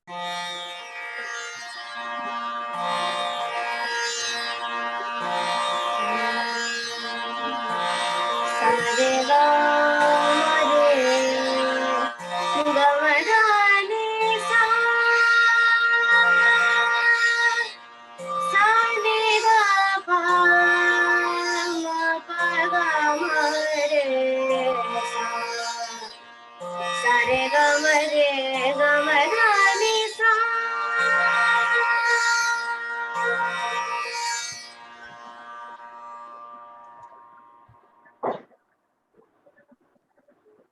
सारे राम रे गमराने सा सारे बाबा रे सा सारे गमराने सा।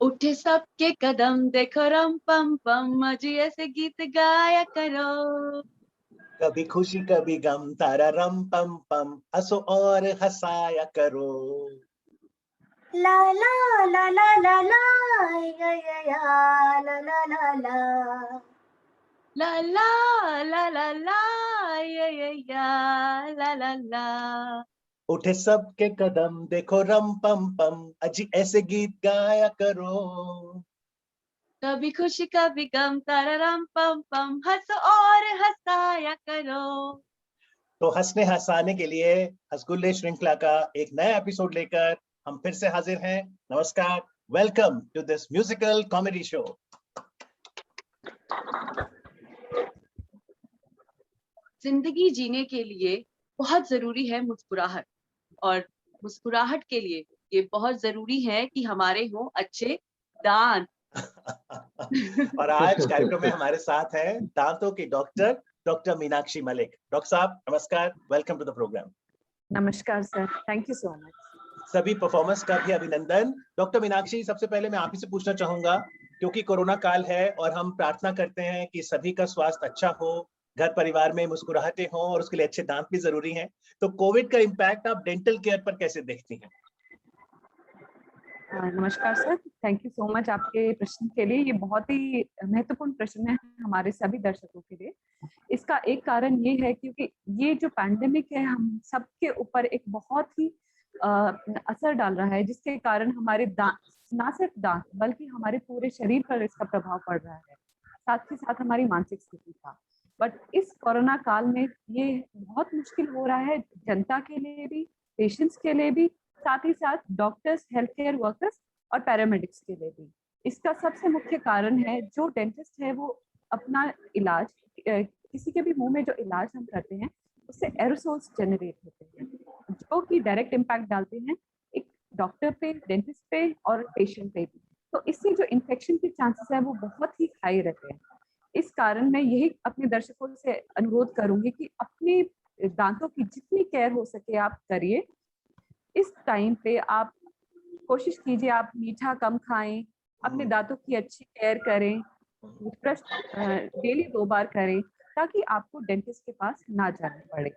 उठे सबके कदम देखो रम पम पम, अजी ऐसे गीत गाया करो। कभी खुशी कभी गम तारा रम पम पम, हंसो और हंसाया करो। ला ला ला ला ला ला या या या ला ला ला ला ला ला ला ला ला या ला ला ला। उठे सबके कदम देखो रम पम पम, अजी ऐसे गीत गाया करो। कभी खुशी कभी गम तारा रम पम पम, हंसो और हंसाया करो। तो हंसने हंसाने के लिए हंसगुल्ले श्रृंखला का एक नया एपिसोड लेकर हम फिर से हाजिर हैं। नमस्कार, welcome to this musical comedy show. जिंदगी जीने के लिए बहुत जरूरी है मुस्कुराहट, और मुस्कुराहट के लिए ये बहुत जरूरी है कि हमारे हों अच्छे दांत। और आज कार्यक्रम में हमारे साथ हैं दांतों की डॉक्टर मीनाक्षी मलिक। डॉक्टर साहब नमस्कार, वेलकम टू द प्रोग्राम। नमस्कार sir, thank you so much. सभी परफॉर्मर्स का भी अभिनंदन। डॉक्टर मीनाक्षी, सबसे पहले मैं आप ही से पूछना चाहूंगा, क्योंकि कोरोना काल है और हम प्रार्थना करते हैं कि सभी का स्वास्थ्य अच्छा हो, घर परिवार में मुस्कुराहटें हों, और उसके लिए अच्छे दांत भी जरूरी हैं। तो कोविड का इम्पैक्ट आप डेंटल केयर पर कैसे देखती हैं? नमस्कार sir, thank you so much आपके प्रश्न के लिए। ये बहुत ही महत्वपूर्ण प्रश्न है हमारे सभी दर्शकों के लिए। इसका एक कारण ये है क्योंकि ये जो पैंडेमिक है हम सबके ऊपर एक बहुत ही असर डाल रहा है, जिसके कारण हमारे दांत, ना सिर्फ दांत बल्कि हमारे पूरे शरीर पर इसका प्रभाव पड़ रहा है, साथ ही साथ हमारी मानसिक स्थिति का। बट इस कोरोना काल में ये बहुत मुश्किल हो रहा है जनता के लिए भी, पेशेंट्स के लिए भी, साथ ही साथ डॉक्टर्स, हेल्थ केयर वर्कर्स और पैरामेडिक्स के लिए भी। इसका सबसे मुख्य कारण है जो डेंटिस्ट है वो अपना इलाज, किसी के भी मुंह में जो इलाज हम करते हैं उससे एरोसोल्स जनरेट होते हैं, जो कि डायरेक्ट इम्पैक्ट डालते हैं एक डॉक्टर पे, डेंटिस्ट पे और पेशेंट पे भी। तो इससे जो इन्फेक्शन के चांसेस है वो बहुत ही हाई रहते हैं। इस कारण मैं यही अपने दर्शकों से अनुरोध करूंगी कि अपने दांतों की जितनी केयर हो सके आप करिए। इस टाइम पे आप कोशिश कीजिए आप मीठा कम खाएं, अपने दांतों की अच्छी केयर करें, टूथब्रश डेली 2 बार करें ताकि आपको डेंटिस्ट के पास ना जाना पड़े।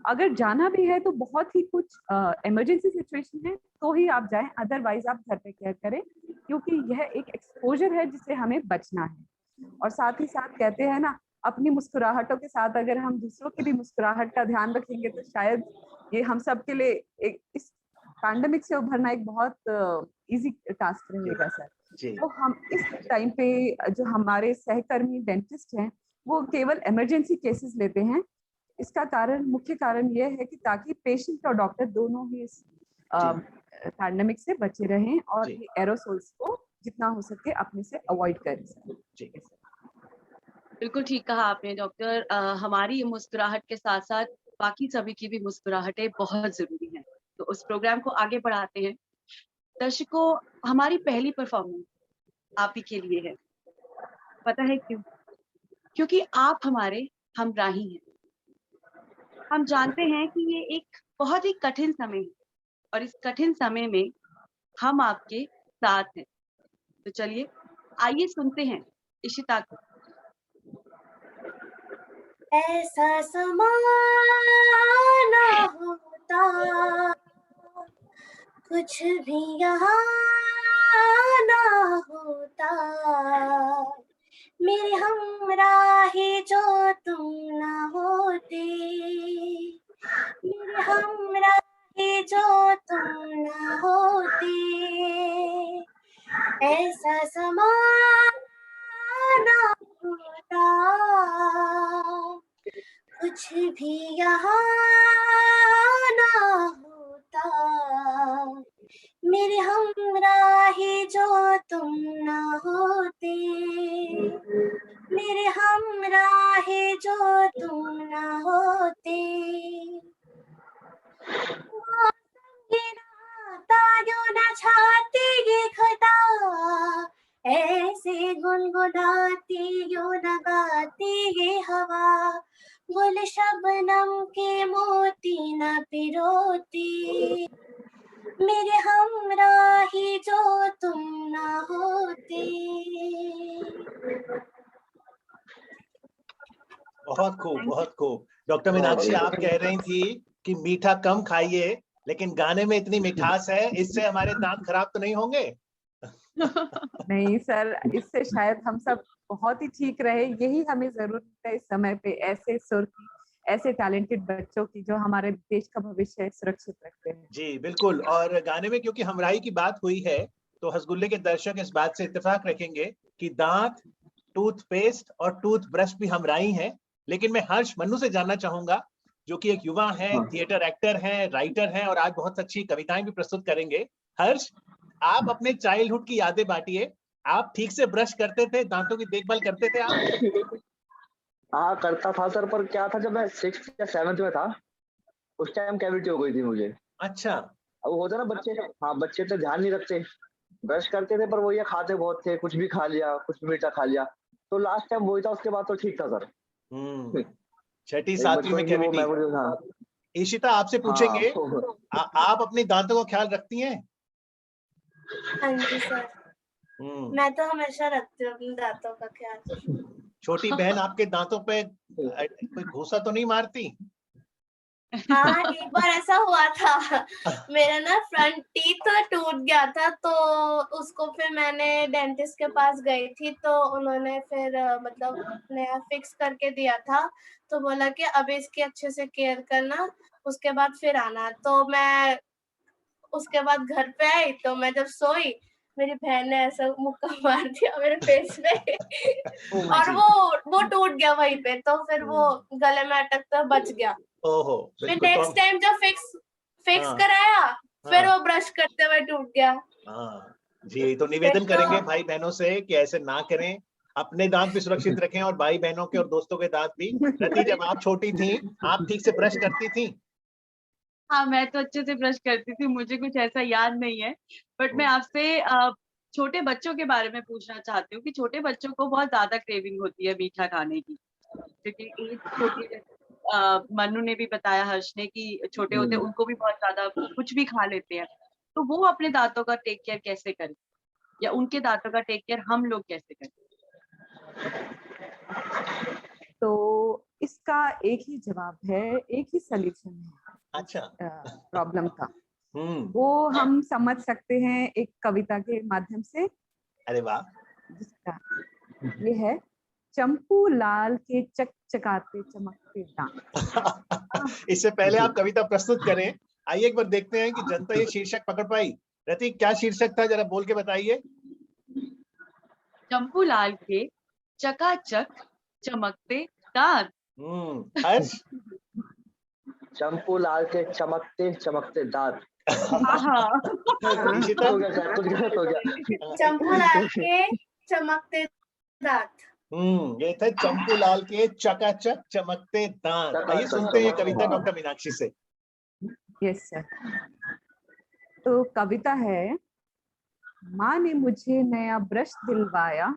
अगर जाना भी है तो बहुत ही कुछ इमरजेंसी सिचुएशन है तो ही आप जाएं, अदरवाइज आप घर पे केयर करें, क्योंकि यह एक एक्सपोजर है जिससे हमें बचना है। और साथ ही साथ कहते हैं ना, अपनी मुस्कुराहटों के साथ अगर हम दूसरों की भी मुस्कुराहट का ध्यान रखेंगे तो शायद ये हम सब के लिए एक इस पैंडेमिक से उभरना एक बहुत इजी टास्क रहेगा सर। तो हम इस टाइम पे जो हमारे सहकर्मी डेंटिस्ट हैं वो केवल इमरजेंसी केसेस लेते हैं। इसका कारण, मुख्य कारण ये है कि ताकि पेशेंट और डॉक्टर दोनों ही इस पैंडेमिक से बचे रहें और ये एरोसोल्स को जितना हो सके अपने से अवॉइड करें सर। बिल्कुल ठीक कहा आपने डॉक्टर। हमारी मुस्कुराहट के साथ साथ बाकी सभी की भी मुस्कुराहटें बहुत जरूरी हैं। तो उस प्रोग्राम को आगे बढ़ाते हैं। दर्शकों, हमारी पहली परफॉर्मेंस आप ही के लिए है। पता है क्यों? क्योंकि आप हमारे हमराही हैं। हम जानते हैं कि ये एक बहुत ही कठिन समय है और इस कठिन समय में हम आपके साथ हैं। तो चलिए आइए सुनते हैं इशिता को। ऐसा समाना होता कुछ भी यहाँ ना होता, मेरे हमराही जो तुम ना होते, मेरे हमराही जो तुम ना होते। ऐसा समाना होता कुछ भी यहाँ ना होता, मेरे हमराही जो तुम ना होते, मेरे हमराही जो तुम ना होते, तायों न छाती ये खता, ऐसे गुनगुनाती यूं न गाती ये हवा, गुल शबनम के मोती न पिरोती, मेरे हमराही जो तुम ना होते। बहुत खूब, बहुत खूब। डॉक्टर मीनाक्षी, आप कह रही थी कि मीठा कम खाइए, लेकिन गाने में इतनी मिठास है, इससे हमारे दांत खराब तो नहीं होंगे? नहीं सर, इससे शायद हम सब बहुत ही ठीक रहे। यही हमें जरूरत है इस समय पे, ऐसे सुर की, ऐसे टैलेंटेड बच्चों की जो हमारे देश का भविष्य सुरक्षित रखते हैं। जी बिल्कुल। और गाने में क्योंकि हमराई की बात हुई है, तो हसगुल्ले के दर्शक इस बात से इत्तेफाक रखेंगे कि दांत, टूथपेस्ट और टूथब्रश भी हमराई हैं। लेकिन मैं हर्ष मन्नू से जानना चाहूंगा, जो कि एक युवा है, थिएटर एक्टर हैं, राइटर हैं और आज बहुत अच्छी कविताएं भी प्रस्तुत करेंगे। हर्ष, आप अपने चाइल्डहुड की यादें बांटिए। आप ठीक से ब्रश करते थे, दांतों की देखभाल करते थे आप? हाँ करता था सर, पर क्या था, जब मैं 6th या 7th में था उस टाइम कैविटी हो गई थी मुझे। अच्छा। अब वो होता ना बच्चे, हाँ बच्चे तो ध्यान नहीं रखते, ब्रश करते थे पर वो ये खाते बहुत थे, कुछ भी खा लिया, कुछ भी मीठा खा लिया, तो लास्ट टाइम वही था, उसके बाद तो ठीक था सर। छठी एक 7वीं में बचपन की वो कैविटी। मेमोरी। हाँ ईशिता, आपसे पूछेंगे, हाँ आप अपने दांतों का ख्याल रखती हैं? हाँ जी सर, मैं तो हमेशा रखती हूँ अपने दांतों का ख्याल। छोटी बहन आपके दांतों पे कोई घूसा तो नहीं मारती? हाँ, एक बार ऐसा हुआ था, मेरा ना फ्रंट टीथ टूट गया था, तो उसको फिर मैंने डेंटिस्ट के पास गई थी, तो उन्होंने फिर मतलब नया फिक्स करके दिया था, तो बोला कि अभी इसकी अच्छे से केयर करना, उसके बाद फिर आना। तो मैं उसके बाद घर पे आई, तो मैं जब सोई, मेरी बहन ने ऐसा मुक्का मार दिया मेरे फेस पे और वो टूट गया वहीं पे, तो फिर वो गले में अटकता बच गया। ओहो, फिर बिल्कुल। नेक्स्ट टाइम जब फिक्स हाँ, कराया, फिर हाँ, वो ब्रश करते हुए टूट गया। हाँ जी। तो निवेदन फिर करेंगे तो भाई बहनों से कि ऐसे ना करें, अपने दांत भी सुरक्षित रखें और भाई बहनों के और दोस्तों के दांत भी। रति, जब आप छोटी थी, आप ठीक से ब्रश करती थी? हाँ, मैं तो अच्छे से ब्रश करती थी, मुझे कुछ ऐसा याद नहीं है। बट मैं आपसे छोटे बच्चों के बारे में पूछना चाहती हूँ कि छोटे बच्चों को बहुत ज्यादा क्रेविंग होती है मीठा खाने की, क्योंकि एज छोटी है। मन्नू ने भी बताया, हर्ष ने, कि छोटे होते उनको भी बहुत ज्यादा कुछ भी खा लेते हैं। तो वो अपने दांतों का टेक केयर कैसे करें, या उनके दांतों का टेक केयर हम लोग कैसे करें? तो इसका एक ही जवाब है, एक ही सॉल्यूशन है अच्छा। प्रॉब्लम का। हम्म। वो हम समझ सकते हैं एक कविता के माध्यम से, अरे वाह। जिसका ये है, चंपू लाल के चकचकाते चमकते दांत। इससे पहले आप कविता प्रस्तुत करें, आइए एक बार देखते हैं कि जनता ये शीर्षक पकड़ पाई। रति, क्या शीर्षक था, जरा बोल के बताइए। चंपू लाल के चकाचक चमकते दांत। हर्ष? चंपू लाल के चमकते चमकते दांत। हाँ। ईशिता? हो गया सर, कुछ गलत हो गया। चंपू लाल के चमकते दांत। ये थे चंपू लाल के चकाचक चमकते दांत। आइए सुनते हैं ये कविता डॉक्टर मीनाक्षी से। Yes sir. तो कविता है, माँ ने मुझे नया ब्रश दिलवाया,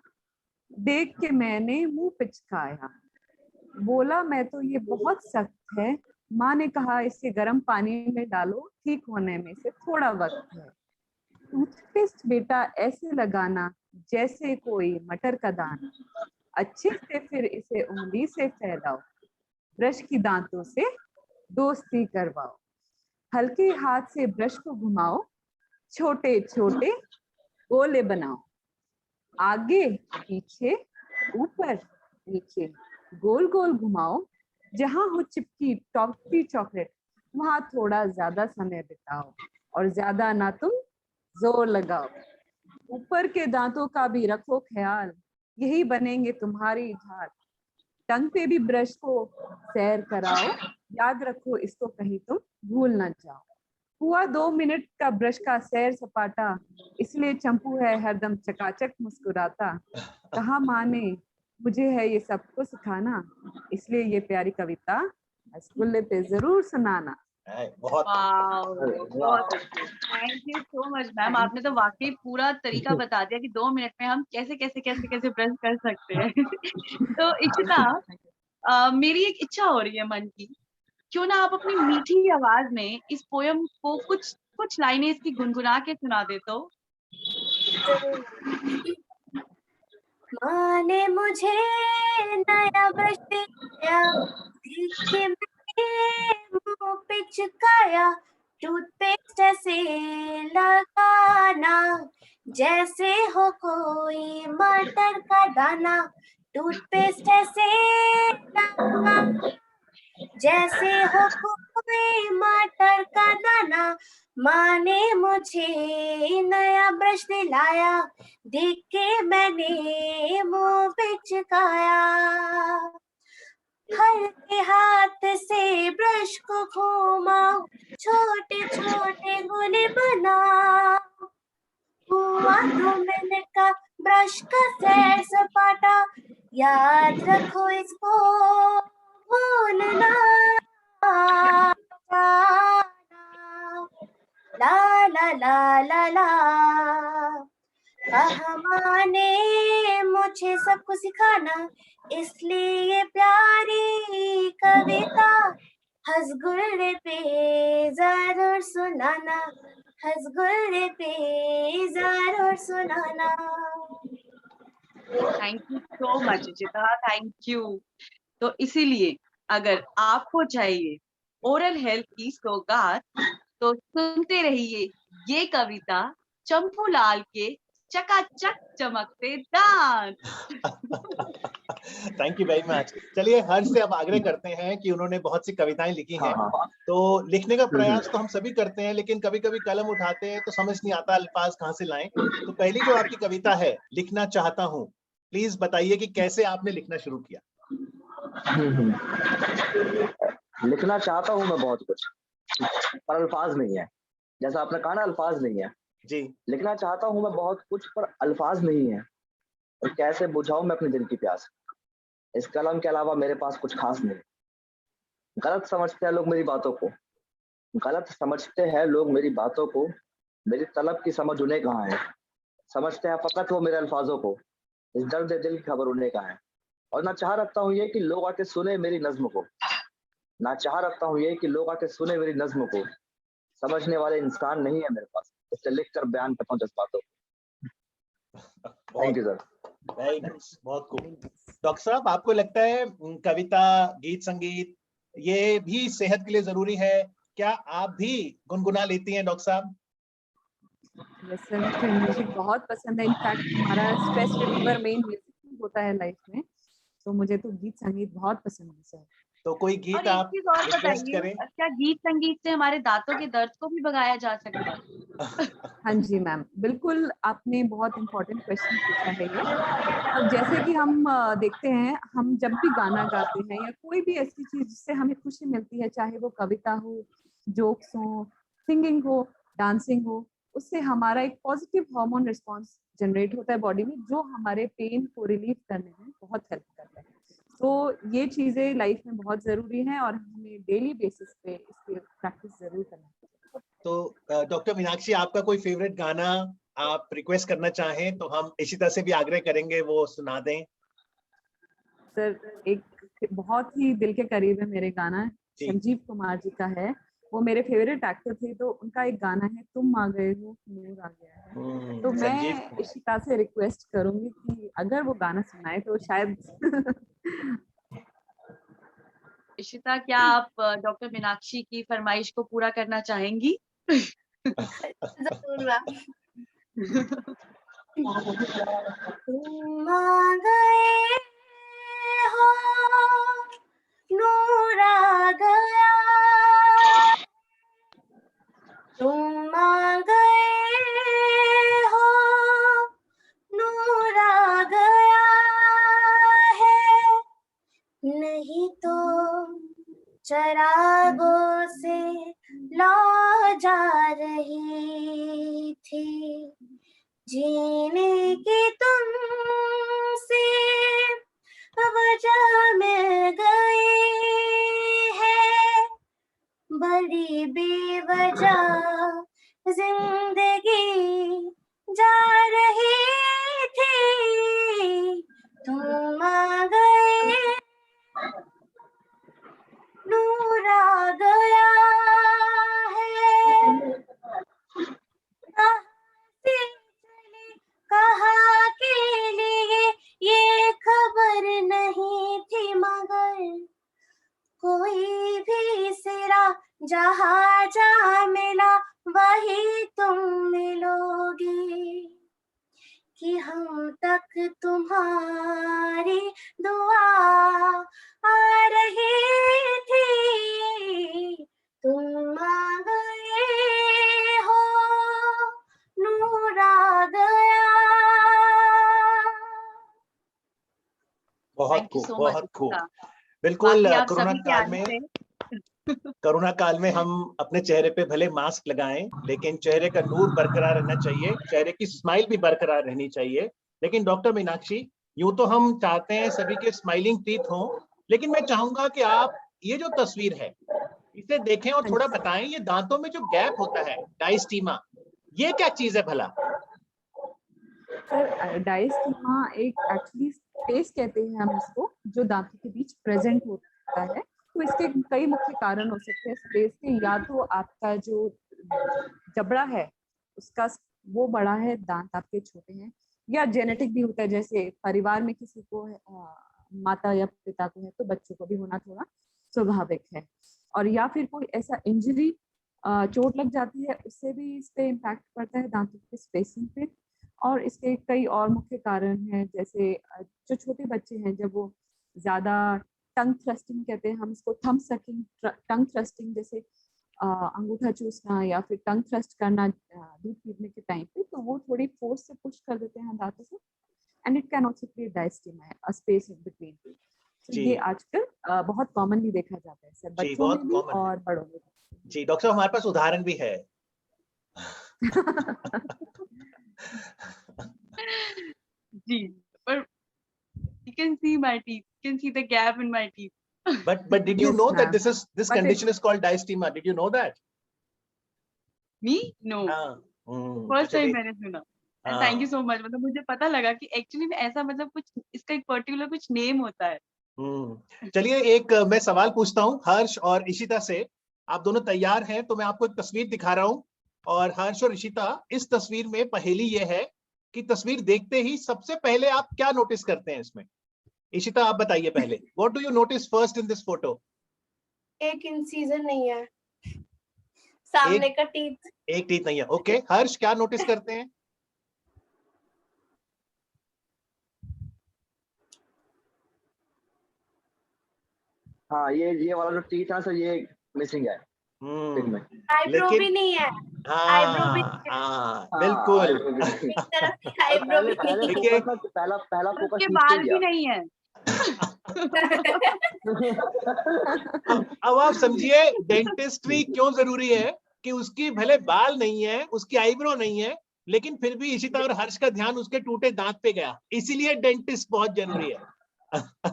देख के मैंने मुंह पिचकाया, बोला मैं तो ये बहुत सख्त है, माँ ने कहा इसे गर्म पानी में डालो, ठीक होने में से थोड़ा वक्त है। टूथपेस्ट बेटा ऐसे लगाना जैसे कोई मटर का दाना, अच्छे से फिर इसे उंगली से फैलाओ, ब्रश की दांतों से दोस्ती करवाओ, हल्के हाथ से ब्रश को घुमाओ, छोटे छोटे गोले बनाओ, आगे पीछे ऊपर नीचे गोल गोल घुमाओ, जहां हो चिपकी टॉफी चॉकलेट वहां थोड़ा ज्यादा समय बिताओ, और ज्यादा ना तुम जोर लगाओ, ऊपर के दांतों का भी रखो ख्याल, यही बनेंगे तुम्हारी ढाल, टंग पे भी ब्रश को सैर कराओ, याद रखो इसको कहीं तुम भूल ना जाओ। हुआ 2 मिनट का ब्रश का सैर सपाटा, इसलिए चंपू है हरदम चकाचक मुस्कुराता। कहा माने मुझे है ये सबको सिखाना, इसलिए ये प्यारी कविता रसगुल्ले पे जरूर सुनाना। बहुत बहुत thank you so much ma'am, आपने तो वाकई पूरा तरीका बता दिया कि 2 मिनट में हम कैसे कैसे कैसे कैसे ब्रश कर सकते हैं। तो इशिता, मेरी एक इच्छा हो रही है मन की, क्यों ना आप अपनी मीठी आवाज में इस पोयम को कुछ कुछ लाइनें इसकी गुनगुना के सुना दे तो। माँ ने मुझे नया ब्रश दिया, देख के मेरे मुंह पे चिपकाया, टूथपेस्ट ऐसे लगाना जैसे हो कोई मटर का दाना, टूथपेस्ट ऐसे लगाना जैसे हो कोई मटर का दाना। माँ ने मुझे नया ब्रश दिलाया, देख के मैंने मुंह पे चिपकाया, हल्के हाथ से ब्रश को घुमाओ, छोटे छोटे गोले बनाओ। हुआ 2 मिनट का ब्रश का सैर सपाटा, याद रखो इसको भूलना जाना। ला ला ला ला ला। कहा माँ ने मुझे सबको सिखाना, इसलिए ये प्यारी कविता रसगुल्ले पे जरूर सुनाना, रसगुल्ले पे जरूर सुनाना। Thank you so much Ishita, thank you. तो इसीलिए अगर आपको चाहिए ओरल हेल्थ की सौगात, तो सुनते रहिए ये कविता चंपू लाल के चकाचक चमकते दांत। Thank you very much. चलिए हर्ष से अब आग्रह करते हैं कि उन्होंने बहुत सी कविताएं लिखी हैं, तो लिखने का प्रयास तो हम सभी करते हैं, लेकिन कभी कभी कलम उठाते हैं तो समझ नहीं आता अल्फाज कहाँ से लाएं। तो पहली जो आपकी कविता है लिखना चाहता हूँ, प्लीज बताइए कि कैसे आपने लिखना शुरू किया। लिखना चाहता हूँ मैं बहुत कुछ, पर अल्फाज नहीं है। जैसा आपने कहा ना, अल्फाज नहीं है जी। लिखना चाहता हूँ मैं बहुत कुछ, पर अल्फाज नहीं है। और कैसे बुझाऊं मैं अपने दिल की प्यास, इस कलम के अलावा मेरे पास कुछ खास नहीं। गलत समझते हैं लोग मेरी बातों को, गलत समझते हैं लोग मेरी बातों को, मेरी तलब की समझ उन्हें कहाँ है। समझते हैं फकत वो मेरे अल्फाजों को, इस दर्द दिल की खबर उन्हें कहाँ है। और ना चाह रखता हूँ ये कि लोग आके सुने मेरी नज्म को, ना चाह रखता हूँ ये कि लोग आके सुने मेरी नज्म को। समझने वाले इंसान नहीं है मेरे पास, इससे लिख कर बयान करता हूँ जज्बातों को। Thank you sir. Very nice, बहुत खूब। डॉक्टर साहब, आपको लगता है कविता, गीत संगीत ये भी सेहत के लिए जरूरी है? क्या आप भी गुनगुना लेती हैं डॉक्टर साहब? वैसे मुझे म्यूजिक बहुत पसंद है। इनफैक्ट हमारा स्ट्रेस रिलीवर मेन म्यूजिक होता है लाइफ में, तो मुझे तो गीत संगीत बहुत पसंद है सर। तो कोई गीत और एक आप चीज और रिक्वेस्ट बताइए, करें? क्या गीत संगीत से हमारे दांतों के दर्द को भी भगाया जा सकता है? हाँ जी मैम, बिल्कुल आपने बहुत इम्पोर्टेंट क्वेश्चन पूछा है ये। अब जैसे कि हम देखते हैं, हम जब भी गाना गाते हैं या कोई भी ऐसी चीज जिससे हमें खुशी मिलती है, चाहे वो कविता हो, जोक्स हो, सिंगिंग हो, डांसिंग हो, उससे हमारा एक पॉजिटिव हार्मोन रिस्पॉन्स जनरेट होता है बॉडी में, जो हमारे पेन को रिलीव करने में बहुत हेल्प करता है। तो ये चीजें लाइफ में बहुत जरूरी हैं और हमें डेली बेसिस पे इसकी प्रैक्टिस जरूर करना चाहिए। तो डॉक्टर मीनाक्षी, आपका कोई फेवरेट गाना आप रिक्वेस्ट करना चाहें तो हम इशिता से भी आग्रह करेंगे वो सुना दें। सर एक बहुत ही दिल के करीब है मेरे गाना, जी। संजीव कुमार जी का है। वो मेरे फेवरेट एक्टर थे, तो उनका एक गाना है तुम आ गए हो नूर आ गया है। तो संजीव मैं कुमार। इशिता से रिक्वेस्ट करूंगी कि अगर वो गाना सुनाए तो शायद इशिता, क्या आप डॉक्टर मीनाक्षी की फरमाइश को पूरा करना चाहेंगी? जरूर मैम। तुम आ गए हो नूर आ गया, तुम आ गए हो नूर आ गया है, चरागों से लौ जा रही थी, जीने की तुमसे वजह मिल गई है, बड़ी बेवजह जिंदगी जा रही थी, तुम आ गए, नूर आ गया है, कहाँ से चले कहाँ के लिए ये खबर नहीं थी, मगर कोई भी सिरा जहाँ जहाँ मिला वही तुम मिलोगी, कि हम तक तुम्हारी दुआ आ रही थी, तुम आ गए हो, नूर आ गया। बहुत थैंक यू खूब, सो मच बहुत खूब। अक्षिता। बिल्कुल बाकी आप कोरोना सभी के काल आने में से कोरोना काल में हम अपने चेहरे पे भले मास्क लगाएं, लेकिन चेहरे का नूर बरकरार रहना चाहिए, चेहरे की स्माइल भी बरकरार रहनी चाहिए। लेकिन डॉक्टर मीनाक्षी, यूं तो हम चाहते हैं सभी के स्माइलिंग टीथ हों, लेकिन मैं चाहूंगा कि आप ये जो तस्वीर है इसे देखें और थोड़ा बताएं, ये दांतों में जो गैप होता है, डायस्टीमा, ये क्या चीज है भला? सर डायस्टीमा एक एक्चुअली स्पेस कहते हैं हम इसको, जो दांतों के बीच प्रेजेंट होता है। तो इसके कई मुख्य कारण हो सकते हैं स्पेस के, या तो आपका जो जबड़ा है उसका वो बड़ा है, दांत आपके छोटे हैं, या जेनेटिक भी होता है, जैसे परिवार में किसी को माता या पिता को है तो बच्चों को भी होना थोड़ा स्वाभाविक है। और या फिर कोई ऐसा इंजरी, चोट लग जाती है, उससे भी इस पे इम्पैक्ट पड़ता है दांतों के स्पेसिंग पे। और इसके कई और मुख्य कारण हैं, जैसे जो छोटे बच्चे हैं जब वो ज्यादा टंग थ्रस्टिंग कहते हैं हम इसको, थंब सकिंग, टंग थ्रस्टिंग, जैसे अंगूठा चूसना या फिर टंग थ्रस्ट करना दूध पीने के टाइम पे, तो वो थोड़ी फोर्स से पुश कर देते हैं दांतों से, and it can also create diastema, a space in between. तो ये आजकल बहुत कॉमनली देखा जाता है सर, बच्चों में भी और बड़ों में भी। जी डॉक्टर, हमारे पास उदाहरण भी है। जी, पर you can see my teeth, you can see the gap in my teeth. But did you Yes, know that ma'am. this But condition is called diastema? Did you know that? Me? No. तो first time चलिए, मैंने सुना। And thank you so much, मतलब मुझे पता लगा कि actually में ऐसा, मतलब कुछ इसका एक पर्टिकुलर कुछ नेम होता है। चलिए एक मैं सवाल पूछता हूँ हर्ष और इशिता से। आप दोनों तैयार हैं तो मैं आपको एक तस्वीर दिखा रहा हूँ, और हर्ष और इशिता, इस तस्वीर में पहेली ये है कि तस्वीर देखते ही सबसे पहले आप क्या नोटिस करते हैं इसमें? इशिता आप बताइए पहले, what do you notice first in this photo? एक इंसिजन नहीं है, सामने का टीथ। एक टीथ नहीं है, ओके। हर्ष क्या नोटिस करते हैं? हाँ, ये वाला जो टीथ है सर, ये मिसिंग है में। आईब्रो भी नहीं है, आईब्रो भी बिल्कुल। एक तरफ की आईब्रो भी नहीं है। पहला फोकस उसके टीथ पे बाल गया। भी नहीं है। अब आप समझिए डेंटिस्ट्री क्यों जरूरी है, कि उसकी भले बाल नहीं है, उसकी आईब्रो नहीं है, लेकिन फिर भी इशिता और हर्ष का ध्यान उसके टूटे दांत पे गया, इसीलिए डेंटिस्ट बहुत जरूरी है।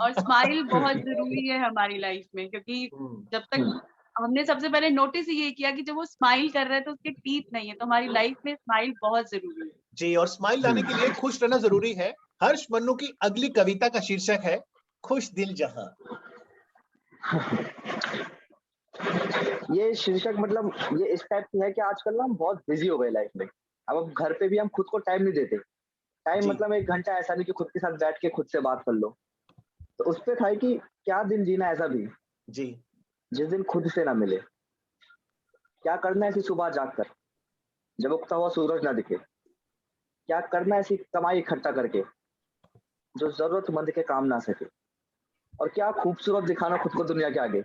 और स्माइल बहुत जरूरी है हमारी लाइफ में, क्योंकि जब तक हमने सबसे पहले नोटिस ये किया कि जब वो स्माइल कर रहा है तो उसके टीथ नहीं है, तो हमारी लाइफ में स्माइल बहुत जरूरी है। जी, और स्माइल लाने के लिए खुश रहना जरूरी है। हर्ष मन्नू की अगली कविता का शीर्षक है खुश दिल जहां। ये शीर्षक मतलब ये इस टाइप की है कि आजकल ना हम बहुत बिजी हो गए लाइफ में। अब घर पे भी हम खुद को टाइम नहीं देते। टाइम मतलब 1 घंटा ऐसा नहीं कि खुद के साथ बैठ के खुद से बात कर लो। तो उस पे था कि क्या दिन जीना ऐसा भी जी, जिस दिन खुद से ना मिले। क्या करना ऐसी सुबह जागकर जब उगता हुआ सूरज ना दिखे। क्या करना ऐसी कमाई इकट्ठा करके जो जरूरतमंद के काम ना सके। और क्या खूबसूरत दिखाना खुद को दुनिया के आगे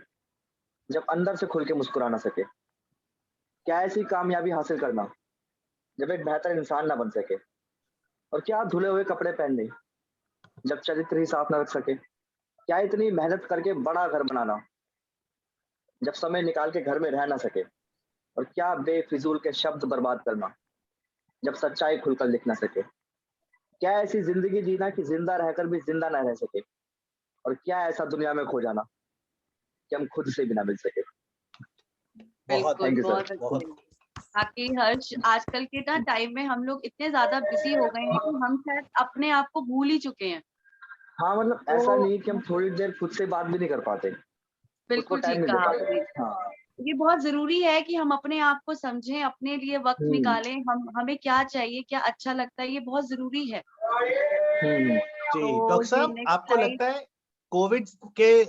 जब अंदर से खुल के मुस्कुरा ना सके। क्या ऐसी कामयाबी हासिल करना जब एक बेहतर इंसान ना बन सके। और क्या धुले हुए कपड़े पहनने जब चरित्र ही साफ ना रख सके। क्या इतनी मेहनत करके बड़ा घर बनाना जब समय निकाल के घर में रह ना सके, और क्या बेफिजूल के शब्द बर्बाद करना जब सच्चाई खुलकर लिख ना सके। क्या ऐसी जिंदगी जीना कि जिंदा रहकर भी जिंदा ना रह सके, और क्या ऐसा दुनिया में खो जाना कि हम खुद से भी ना मिल सके। बहुत Thank you, sir. बहुत बहुत अच्छे। बाकी हर्ष, आजकल के ना टाइम में हम लोग इतने ज्यादा बिजी हो गए हैं कि हम शायद अपने आप को भूल ही चुके हैं। हाँ, मतलब ऐसा नहीं कि हम थोड़ी देर खुद से बात भी नहीं कर पाते, उसको बिल्कुल टाइम ठीक नहीं दे कहा पाते। आपने। हाँ। ये बहुत जरूरी है कि हम अपने आप को समझें, अपने लिए वक्त निकालें, हमें क्या चाहिए, क्या अच्छा लगता है, ये बहुत जरूरी है। जी तो डॉक्टर जी साहब, नेक्स्ट आपको लगता है कोविड के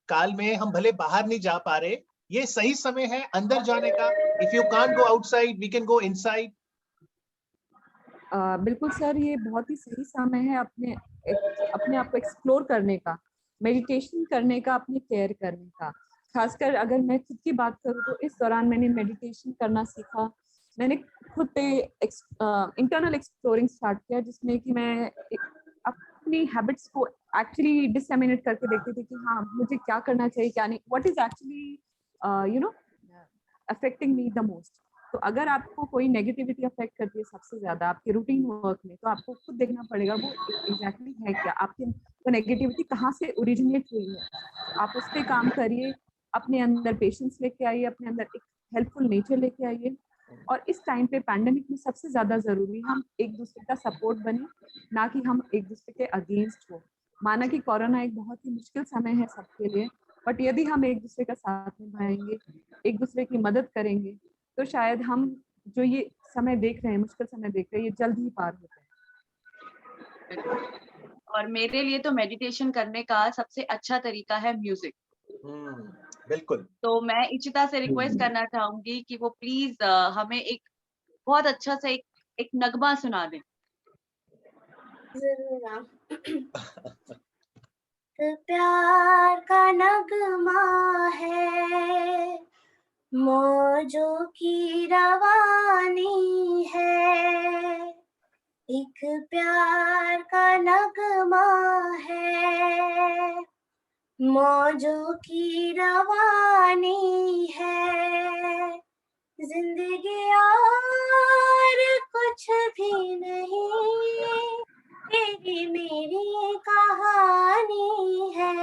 काल में हम भले बाहर नहीं जा पा रहे, ये सही समय है अंदर जाने का? If you can't go outside we can go inside. बिल्कुल सर, ये बहुत ही सही समय है अपने आप को एक्सप्लोर करने का, मेडिटेशन करने का, अपनी केयर करने का। खासकर अगर मैं खुद की बात करूँ तो इस दौरान मैंने मेडिटेशन करना सीखा। मैंने खुद पे इंटरनल एक्सप्लोरिंग स्टार्ट किया, जिसमें कि मैं अपनी हैबिट्स को एक्चुअली डिसएमिनेट करके देखती थी कि हाँ, मुझे क्या करना चाहिए, क्या नहीं, what is actually affecting me the most. तो अगर आपको कोई नेगेटिविटी अफेक्ट करती है सबसे ज्यादा आपके रूटीन वर्क में, तो आपको खुद देखना पड़ेगा वो एग्जैक्टली है क्या, आपके वो नेगेटिविटी कहाँ से ओरिजिनेट हुई है। आप उस पर काम करिए, अपने अंदर पेशेंस लेके आइए, अपने अंदर एक हेल्पफुल नेचर लेके आइए। और इस टाइम पे पैंडेमिक में सबसे ज्यादा जरूरी हम एक दूसरे का सपोर्ट बने, ना कि हम एक दूसरे के अगेंस्ट हो। माना कि कोरोना एक बहुत ही मुश्किल समय है सबके लिए, बट यदि हम एक दूसरे का साथ निभाएंगे, एक दूसरे की मदद करेंगे, तो शायद हम जो ये समय देख रहे हैं, मुश्किल समय देख रहे हैं, ये जल्द ही पार हो जाए। और मेरे लिए तो मेडिटेशन करने का सबसे अच्छा तरीका है म्यूजिक। बिल्कुल। तो मैं इशिता से रिक्वेस्ट करना चाहूंगी कि वो प्लीज हमें एक बहुत अच्छा सा एक नगमा सुना दें। जरूर मैम। प्यार का नगमा है, मौजों की रवानी है, एक प्यार का नगमा है, मौजों की रवानी है, जिंदगी और कुछ भी नहीं, तेरी मेरी कहानी है,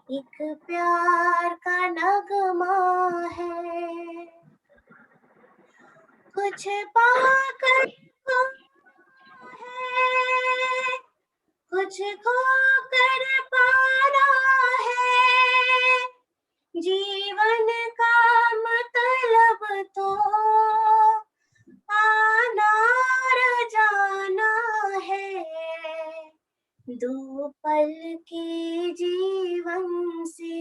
एक प्यार का नगमा है, कुछ पाकर है, कुछ खोकर पाना है, जीवन का मतलब तो आना और जाना है, दो पल के जीवन से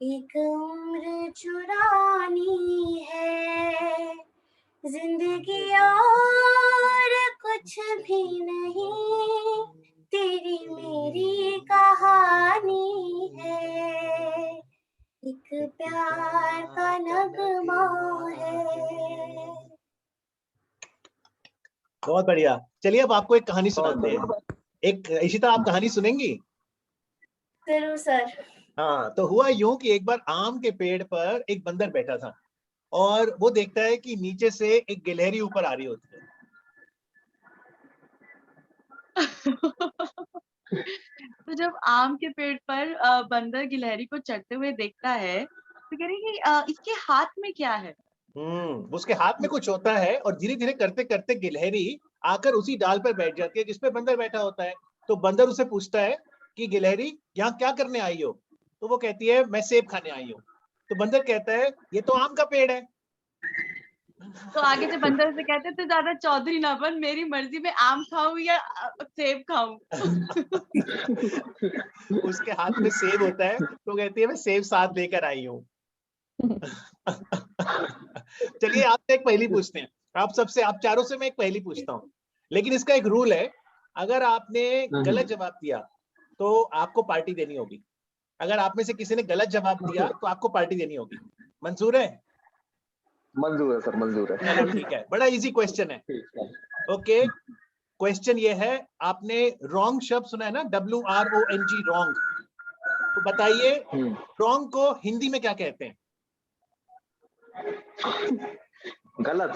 एक उम्र चुरानी है, जिंदगी और कुछ भी नहीं, तेरी मेरी कहानी है, एक प्यार का नगमा है। बहुत बढ़िया। चलिए अब आपको एक कहानी सुनाते हैं। एक इशिता, आप कहानी सुनेंगी? जरूर सर। हाँ, तो हुआ यूं कि एक बार आम के पेड़ पर एक बंदर बैठा था और वो देखता है कि नीचे से एक गिलहरी ऊपर आ रही होती है। तो जब आम के पेड़ पर बंदर गिलहरी को चढ़ते हुए देखता है, तो कह रही कि इसके हाथ में क्या है। उसके हाथ में कुछ होता है और धीरे धीरे करते करते गिलहरी आकर उसी डाल पर बैठ जाती है जिसपे बंदर बैठा होता है। तो बंदर उसे पूछता है कि गिलहरी, यहाँ क्या करने आई हो? तो वो कहती है, मैं सेब खाने आई हूँ। तो बंदर कहता है, ये तो आम का पेड़ है। तो आगे से बंदर से कहते तो ज्यादा चौधरी ना बन, मेरी मर्जी में आम खाऊं या सेब खाऊं। उसके हाथ में सेब होता है तो कहती है, मैं सेब साथ लेकर आई हूँ। चलिए आपसे एक पहेली पूछते हैं। आप चारों से मैं एक पहेली पूछता हूँ, लेकिन इसका एक रूल है, अगर आपने गलत जवाब दिया तो आपको पार्टी देनी होगी। अगर आप में से किसी ने गलत जवाब दिया तो आपको पार्टी देनी होगी। मंजूर है? मंजूर है सर, मंजूर है। चलो ठीक है, बड़ा इजी क्वेश्चन है। ओके, क्वेश्चन ये है, आपने रॉन्ग शब्द सुना है ना, WRONG, रॉन्ग। तो बताइए रॉन्ग को हिंदी में क्या कहते हैं? गलत।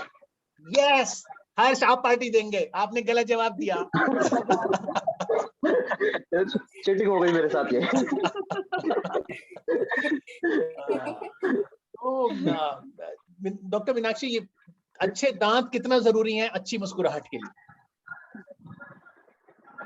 यस, हर्ष आप पार्टी देंगे, आपने गलत जवाब दिया। चीटिंग हो गई मेरे साथ ये। तो डॉक्टर मीनाक्षी, ये अच्छे दांत कितना जरूरी है अच्छी मुस्कुराहट के लिए?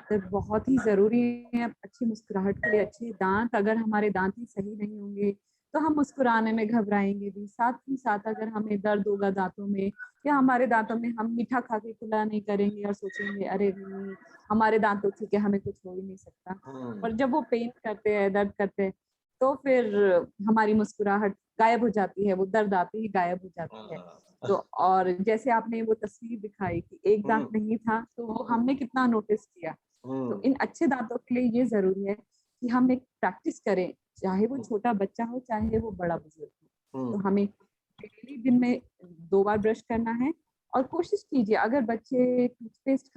तो बहुत ही जरूरी है अच्छी मुस्कुराहट के लिए अच्छे दांत। अगर हमारे दांत ही सही नहीं होंगे तो हम मुस्कुराने में घबराएंगे भी। साथ ही साथ अगर हमें दर्द होगा दांतों में या हमारे दांतों में, हम मीठा खा के खुला नहीं करेंगे और सोचेंगे अरे नहीं हमारे दांत तो ठीक है, हमें कुछ हो ही नहीं सकता। और जब वो पेन करते हैं, दर्द करते हैं, तो फिर हमारी मुस्कुराहट गायब हो जाती है, वो दर्द आते ही गायब हो जाती है। तो और जैसे आपने वो तस्वीर दिखाई कि एक दांत नहीं था, तो वो हमने कितना नोटिस किया। तो इन अच्छे दांतों के लिए ये जरूरी है कि हम एक प्रैक्टिस करें, चाहे वो छोटा बच्चा हो चाहे वो बड़ा बुजुर्ग हो। तो हमें डेली दिन में 2 बार ब्रश करना है। और कोशिश कीजिए अगर बच्चे टूथपेस्ट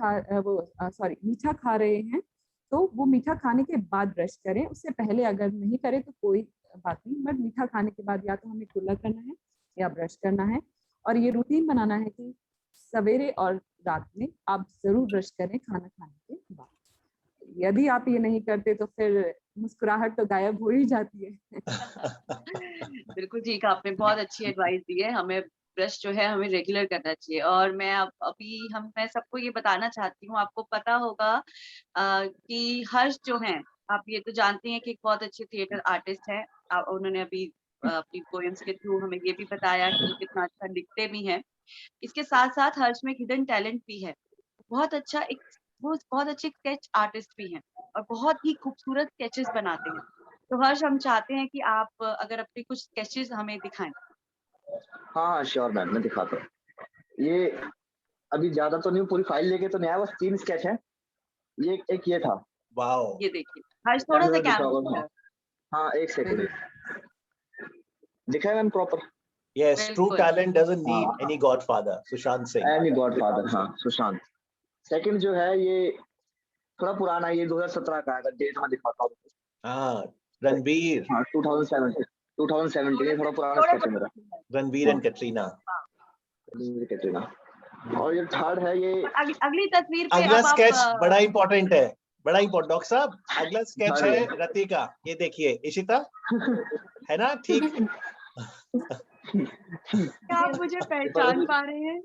मीठा खा रहे हैं तो वो मीठा खाने के बाद ब्रश करें। उससे पहले अगर नहीं करें तो कोई बात नहीं, बट मीठा खाने के बाद या तो हमें कुल्ला करना है या ब्रश करना है। और ये रूटीन बनाना है कि सवेरे और रात में आप जरूर ब्रश करें खाना खाने के बाद। यदि आप ये नहीं करते तो फिर मुस्कुराहट तो गायब हो ही जाती है। बिल्कुल ठीक, आपने बहुत अच्छी एडवाइस दी है। हमें ब्रश जो है हमें रेगुलर करना चाहिए। और मैं मैं सबको ये बताना चाहती हूँ, आपको पता होगा कि हर्ष जो हैं, आप ये तो जानते हैं कि एक बहुत अच्छे थिएटर आर्टिस्ट हैं। उन्होंने अभी अपनी पोएम्स के थ्रू हमें ये भी बताया कि वो कितना अच्छा लिखते भी हैं। इसके साथ साथ हर्ष में एक हिडन टैलेंट भी है। वो बहुत अच्छे स्केच आर्टिस्ट भी हैं और बहुत ही खूबसूरत स्केचेस बनाते हैं। तो हर्ष, हम चाहते हैं कि आप अगर अपने कुछ स्केचेस हमें दिखाएं। हाँ श्योर मैम, मैं दिखाता हूँ। ये अभी ज्यादा तो नहीं, पूरी फाइल लेके तो नहीं आया, बस 3 स्केच है। ये एक ये था। वाओ, ये देखिए हर्ष, थोड़ा सा कैमरा। हाँ एक सेकंड, दिखा है ma'am proper? yes, true talent doesn't need any godfather. Sushant Singh, any godfather, हाँ सुशांत। सेकंड जो है ये थोड़ा पुराना है, ये 2017 का है, अगर डेट में दिखाता हूँ। हाँ रणवीर, हाँ 2017 ये थोड़ा पुराना स्केच है मेरा। रणवीर एंड कैटरीना। और ये थर्ड है, ये अगली तस्वीर पे अगला अब स्केच आप बड़ा इंपॉर्टेंट है, बड़ा इंपॉर्टेंट। डॉक्टर साहब अगला स्केच है रतिका, ये देखिए। इशिता है ना ठीक? क्या आप मुझे पहचान पा रहे हैं?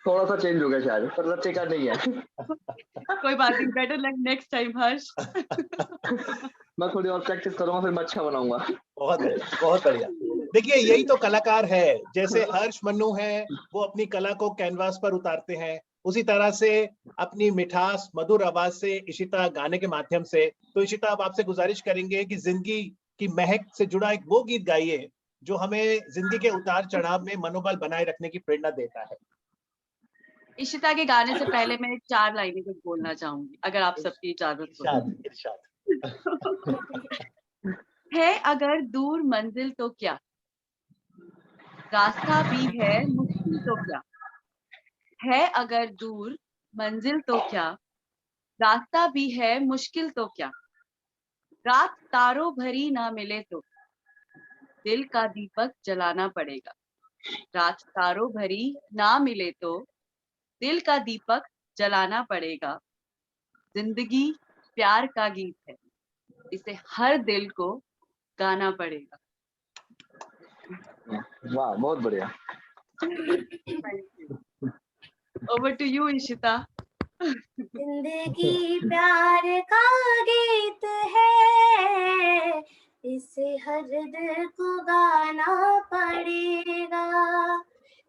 थोड़ा सा चेंज हो गया शायद, पर रतिका नहीं है। कोई बात नहीं, बेटर लक नेक्स्ट टाइम हर्ष। मैं थोड़ी और प्रैक्टिस करूंगा, फिर मैं अच्छा बनाऊंगा। बहुत बढ़िया, बहुत बढ़िया। देखिए यही तो कलाकार है। जैसे हर्ष मन्नू है, वो अपनी कला को कैनवास पर उतारते हैं, उसी तरह से अपनी मिठास मधुर आवाज से इशिता गाने के माध्यम से। तो इशिता, अब आपसे गुजारिश करेंगे कि जिंदगी की महक से जुड़ा एक वो गीत गाइए जो हमें जिंदगी के उतार चढ़ाव में मनोबल बनाए रखने की प्रेरणा देता है। इशिता के गाने से पहले मैं 4 लाइनें कुछ बोलना चाहूंगी, अगर आप सबकी इजाजत हो। इरशाद, इरशाद। है अगर दूर मंजिल तो क्या, रास्ता भी है मुश्किल तो क्या। है अगर दूर मंजिल तो क्या, रास्ता भी है मुश्किल तो क्या। रात तारों भरी ना मिले तो दिल का दीपक जलाना पड़ेगा। रात तारों भरी ना मिले तो दिल का दीपक जलाना पड़ेगा। जिंदगी प्यार का गीत है, इसे हर दिल को गाना पड़ेगा। वाह, बहुत बढ़िया। Over to you Ishita. जिंदगी प्यार का गीत है, इसे हर दिल को गाना पड़ेगा।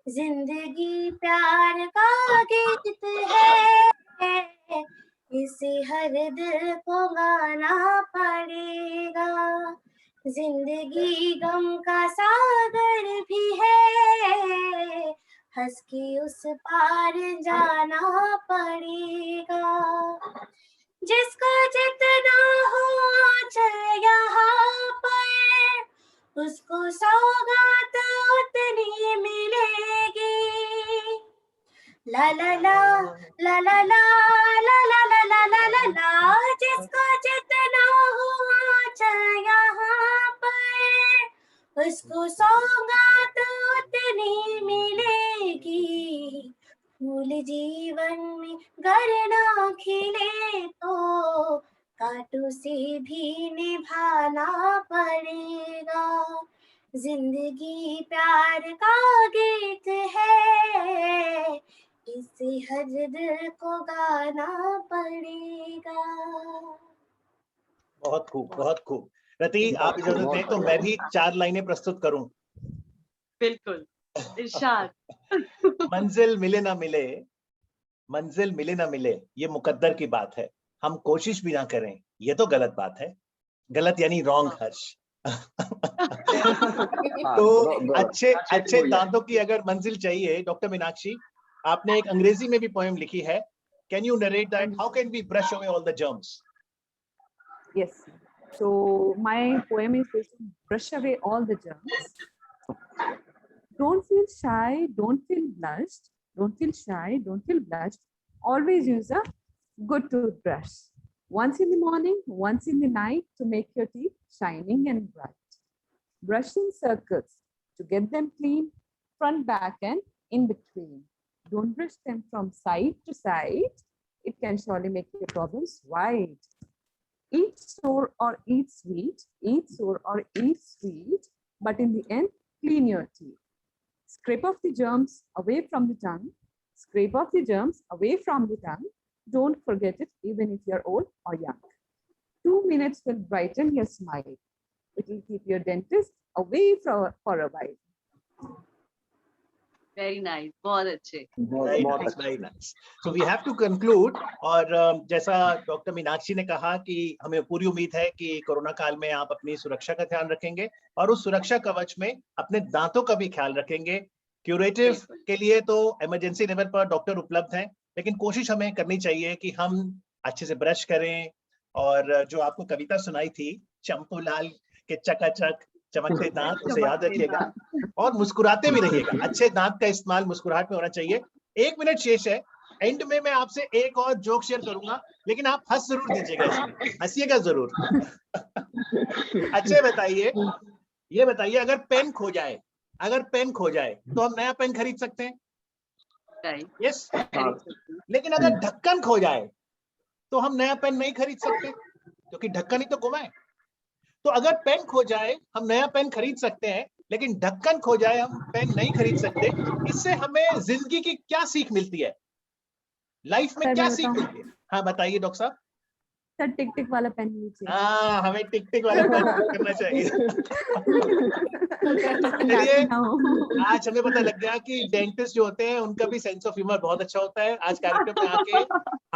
जिंदगी प्यार का गीत है, इसे हर दिल को गाना पड़ेगा। जिंदगी गम का सागर भी है, हंस के उस पार जाना पड़ेगा। जिसका जितना हो आंचल यहाँ पर, उसको सौगात उतनी मिलेगी। ला ला ला ला ला ला ला ला ला ला ला ला ला, जिसको जितना हुआ चल यहाँ पर, उसको सौगात उतनी मिलेगी। फूल जीवन में गर ना खिले तो कांटों से भी निभाना पड़ेगा। जिंदगी प्यार का गीत है, इसे हर दिल को गाना पड़ेगा। बहुत खूब, बहुत खूब। रति, आप इजाजत दें तो मैं भी 4 लाइनें प्रस्तुत करूं। बिल्कुल, इरशाद। मंजिल मिले ना मिले, मंजिल मिले ना मिले, ये मुकद्दर की बात है। हम कोशिश भी ना करें, ये तो गलत बात है। गलत यानी रॉन्ग, हर्ष। तो अच्छे दांतों की अगर मंजिल चाहिए, डॉक्टर मीनाक्षी, आपने एक अंग्रेजी में भी पोएम लिखी है। Can you narrate that? How can we brush away all the germs? Yes. So my poem is based on brush away all the germs. Don't feel shy, don't feel blushed. Don't feel shy, don't feel blushed. Always use a good toothbrush. Once in the morning, once in the night to make your teeth shining and bright. Brush in circles to get them clean, front, back, and in between. Don't brush them from side to side. It can surely make your problems wide. Eat sour or eat sweet, eat sour or eat sweet, but in the end, clean your teeth. Scrape off the germs away from the tongue. Scrape off the germs away from the tongue. Don't forget it even if you're old or young. 2 minutes will brighten your smile. It will keep your dentist away for a while. Very nice, बहुत अच्छे। Very nice. So we have to conclude. और जैसा doctor Meenakshi ने कहा कि हमें पूरी उम्मीद है कि कोरोना काल में आप अपनी सुरक्षा का ध्यान रखेंगे और उस सुरक्षा कवच में अपने दांतों का भी ख्याल रखेंगे। क्यूरेटिव के लिए तो इमरजेंसी लेवल पर डॉक्टर उपलब्ध हैं, लेकिन कोशिश हमें करनी चाहिए कि हम अच्छे से ब्रश करें। और जो आपको कविता सुनाई थी, चंपूलाल के चकाचक चमकते दांत, उसे याद रखिएगा और मुस्कुराते भी रहिएगा। अच्छे दांत का इस्तेमाल मुस्कुराहट में होना चाहिए। 1 मिनट शेष है, एंड में मैं आपसे एक और जोक शेयर करूंगा, लेकिन आप हंस जरूर दीजिएगा, इसमें हंसिएगा जरूर। अच्छे बताइए, ये बताइए, अगर पेन खो जाए तो हम नया पेन खरीद सकते हैं? यस। लेकिन अगर ढक्कन खो जाए तो हम नया पेन नहीं खरीद सकते, क्योंकि ढक्कन ही तो गुमा है। तो अगर पेन खो जाए हम नया पेन खरीद सकते हैं, लेकिन ढक्कन खो जाए हम पेन नहीं खरीद सकते। इससे हमें जिंदगी की क्या सीख मिलती है, लाइफ में क्या सीख मिलती है? हाँ बताइए डॉक्टर साहब। सर टिक टिक वाला पेन लीजिए। हाँ, हमें टिक टिक वाला पेन करना चाहिए। चलिए, आज हमें पता लग गया कि डेंटिस्ट जो होते हैं उनका भी सेंस ऑफ ह्यूमर बहुत अच्छा होता है। आज कार्यक्रम में आके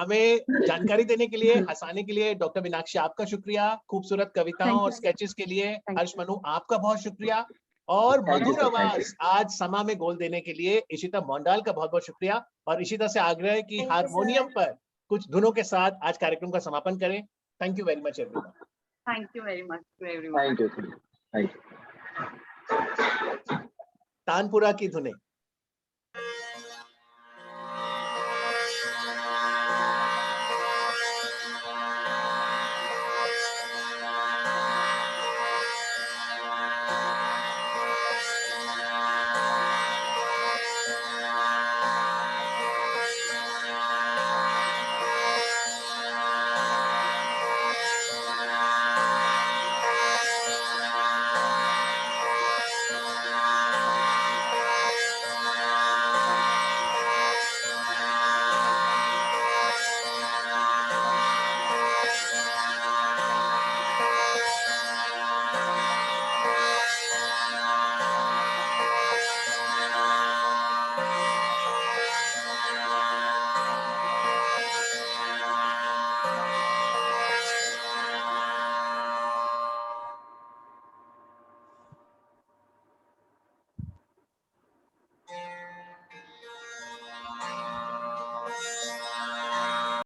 हमें जानकारी देने के लिए, हंसाने के लिए डॉक्टर मीनाक्षी आपका शुक्रिया। खूबसूरत कविताओं और स्केचेस के लिए हर्ष मनु आपका बहुत शुक्रिया। और मधुर आवाज आज समा में गोल देने के लिए इशिता मोंडाल का बहुत बहुत शुक्रिया। और इशिता से आग्रह है कि हारमोनियम पर कुछ धुनों के साथ आज कार्यक्रम का समापन करें। Thank you very much everyone. Thank you very much to everyone. Thank you. Tanpura की धुनें।